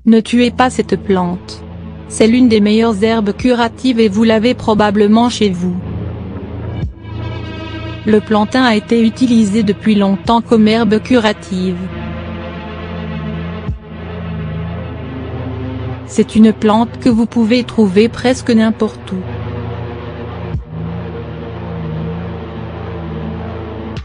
Ne tuez pas cette plante. C'est l'une des meilleures herbes curatives et vous l'avez probablement chez vous. Le plantain a été utilisé depuis longtemps comme herbe curative. C'est une plante que vous pouvez trouver presque n'importe où.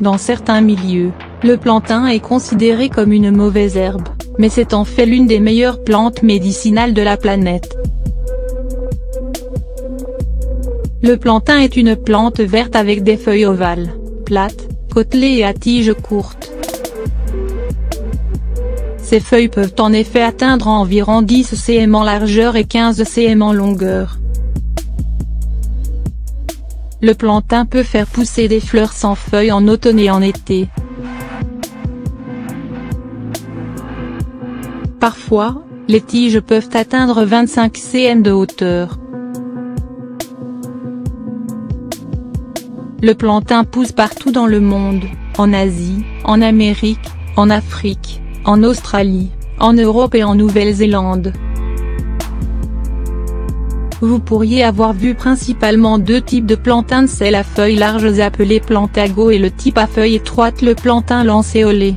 Dans certains milieux, le plantain est considéré comme une mauvaise herbe, mais c'est en fait l'une des meilleures plantes médicinales de la planète. Le plantain est une plante verte avec des feuilles ovales, plates, côtelées et à tiges courtes. Ces feuilles peuvent en effet atteindre environ 10 cm en largeur et 15 cm en longueur. Le plantain peut faire pousser des fleurs sans feuilles en automne et en été. Parfois, les tiges peuvent atteindre 25 cm de hauteur. Le plantain pousse partout dans le monde, en Asie, en Amérique, en Afrique, en Australie, en Europe et en Nouvelle-Zélande. Vous pourriez avoir vu principalement deux types de plantains, celle à feuilles larges appelée plantago et le type à feuilles étroites le plantain lancéolé.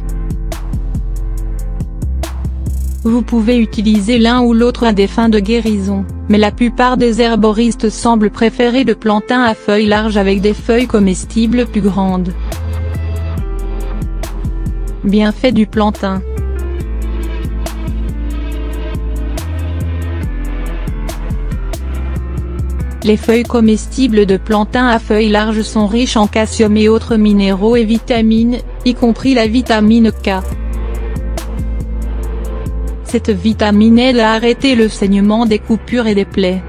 Vous pouvez utiliser l'un ou l'autre à des fins de guérison, mais la plupart des herboristes semblent préférer le plantain à feuilles larges avec des feuilles comestibles plus grandes. Bienfaits du plantain. Les feuilles comestibles de plantain à feuilles larges sont riches en calcium et autres minéraux et vitamines, y compris la vitamine K. Cette vitamine aide à arrêter le saignement des coupures et des plaies.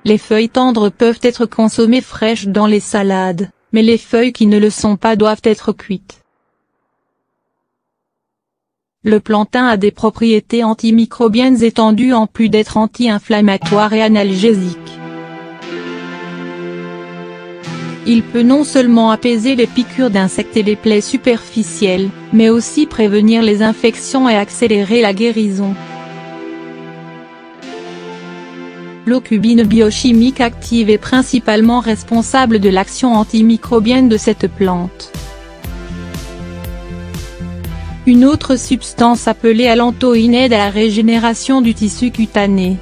Les feuilles tendres peuvent être consommées fraîches dans les salades, mais les feuilles qui ne le sont pas doivent être cuites. Le plantain a des propriétés antimicrobiennes étendues en plus d'être anti-inflammatoire et analgésique. Il peut non seulement apaiser les piqûres d'insectes et les plaies superficielles, mais aussi prévenir les infections et accélérer la guérison. L'aucubine biochimique active est principalement responsable de l'action antimicrobienne de cette plante. Une autre substance appelée allantoïne aide à la régénération du tissu cutané.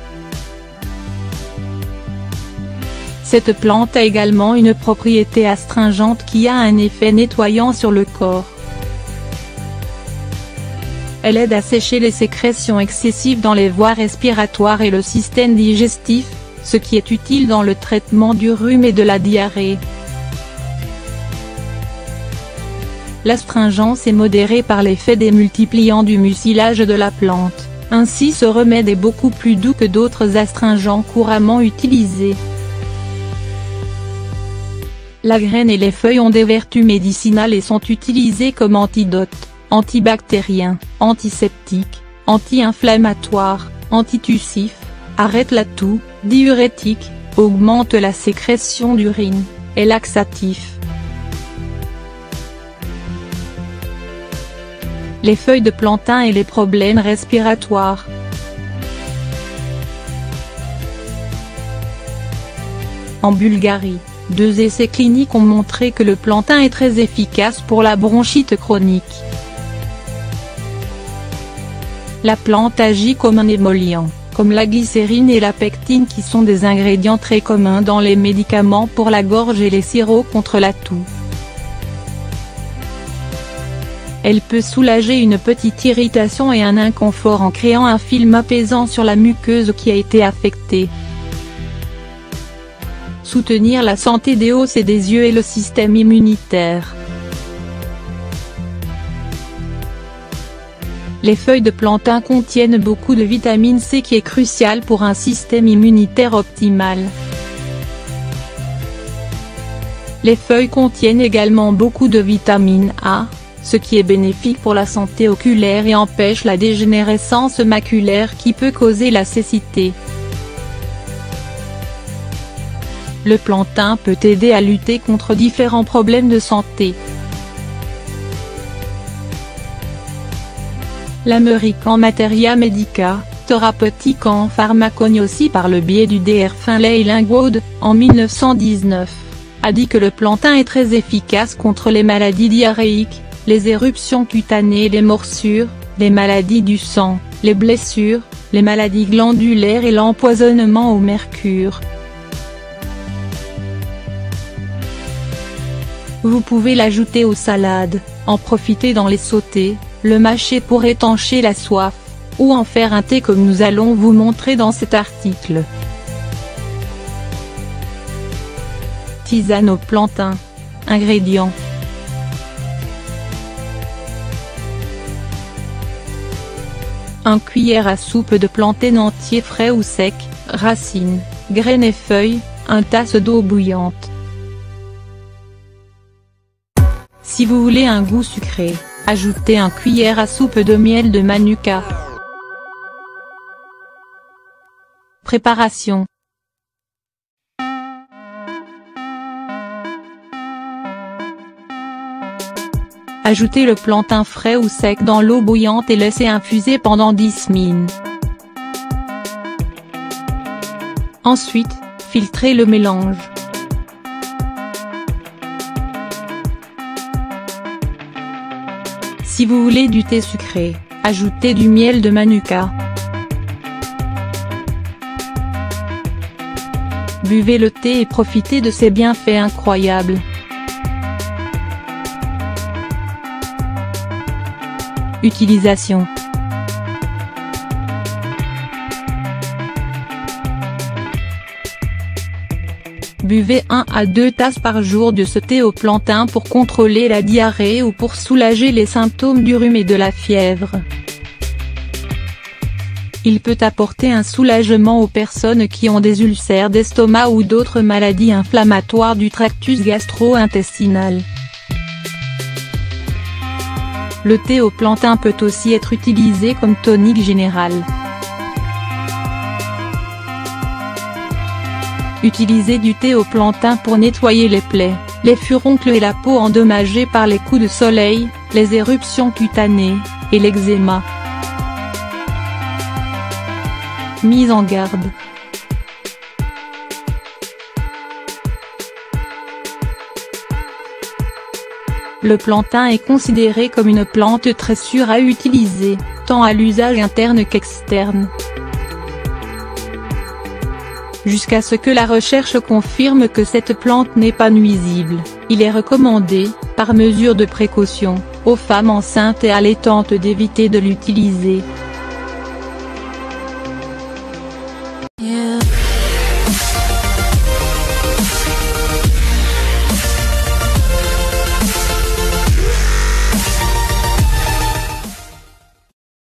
Cette plante a également une propriété astringente qui a un effet nettoyant sur le corps. Elle aide à sécher les sécrétions excessives dans les voies respiratoires et le système digestif, ce qui est utile dans le traitement du rhume et de la diarrhée. L'astringence est modérée par l'effet démultipliant du mucilage de la plante, ainsi ce remède est beaucoup plus doux que d'autres astringents couramment utilisés. La graine et les feuilles ont des vertus médicinales et sont utilisées comme antidotes, antibactériens, antiseptiques, anti-inflammatoires, antitussifs, arrêtent la toux, diurétiques, augmentent la sécrétion d'urine, et laxatifs. Les feuilles de plantain et les problèmes respiratoires. En Bulgarie, 2 essais cliniques ont montré que le plantain est très efficace pour la bronchite chronique. La plante agit comme un émollient, comme la glycérine et la pectine qui sont des ingrédients très communs dans les médicaments pour la gorge et les sirops contre la toux. Elle peut soulager une petite irritation et un inconfort en créant un film apaisant sur la muqueuse qui a été affectée. Soutenir la santé des os et des yeux et le système immunitaire. Les feuilles de plantain contiennent beaucoup de vitamine C qui est cruciale pour un système immunitaire optimal. Les feuilles contiennent également beaucoup de vitamine A, ce qui est bénéfique pour la santé oculaire et empêche la dégénérescence maculaire qui peut causer la cécité. le plantain peut aider à lutter contre différents problèmes de santé. L'American Materia Medica, thérapeutique en pharmacognosie par le biais du Dr Finlay Lingwood, en 1919, a dit que le plantain est très efficace contre les maladies diarrhéiques, les éruptions cutanées et les morsures, les maladies du sang, les blessures, les maladies glandulaires et l'empoisonnement au mercure. Vous pouvez l'ajouter aux salades, en profiter dans les sautés, le mâcher pour étancher la soif, ou en faire un thé comme nous allons vous montrer dans cet article. Tisane au plantain. Ingrédients. Une cuillère à soupe de plantain entier frais ou sec, racines, graines et feuilles, une tasse d'eau bouillante. Si vous voulez un goût sucré, ajoutez une cuillère à soupe de miel de manuka. Préparation. Ajoutez le plantain frais ou sec dans l'eau bouillante et laissez infuser pendant 10 minutes. Ensuite, filtrez le mélange. Si vous voulez du thé sucré, ajoutez du miel de manuka. Buvez le thé et profitez de ses bienfaits incroyables. Utilisation. Buvez 1 à 2 tasses par jour de ce thé au plantain pour contrôler la diarrhée ou pour soulager les symptômes du rhume et de la fièvre. Il peut apporter un soulagement aux personnes qui ont des ulcères d'estomac ou d'autres maladies inflammatoires du tractus gastro-intestinal. Le thé au plantain peut aussi être utilisé comme tonique général. Utilisez du thé au plantain pour nettoyer les plaies, les furoncles et la peau endommagée par les coups de soleil, les éruptions cutanées, et l'eczéma. Mise en garde. Le plantain est considéré comme une plante très sûre à utiliser, tant à l'usage interne qu'externe. Jusqu'à ce que la recherche confirme que cette plante n'est pas nuisible, il est recommandé, par mesure de précaution, aux femmes enceintes et allaitantes d'éviter de l'utiliser. Yeah.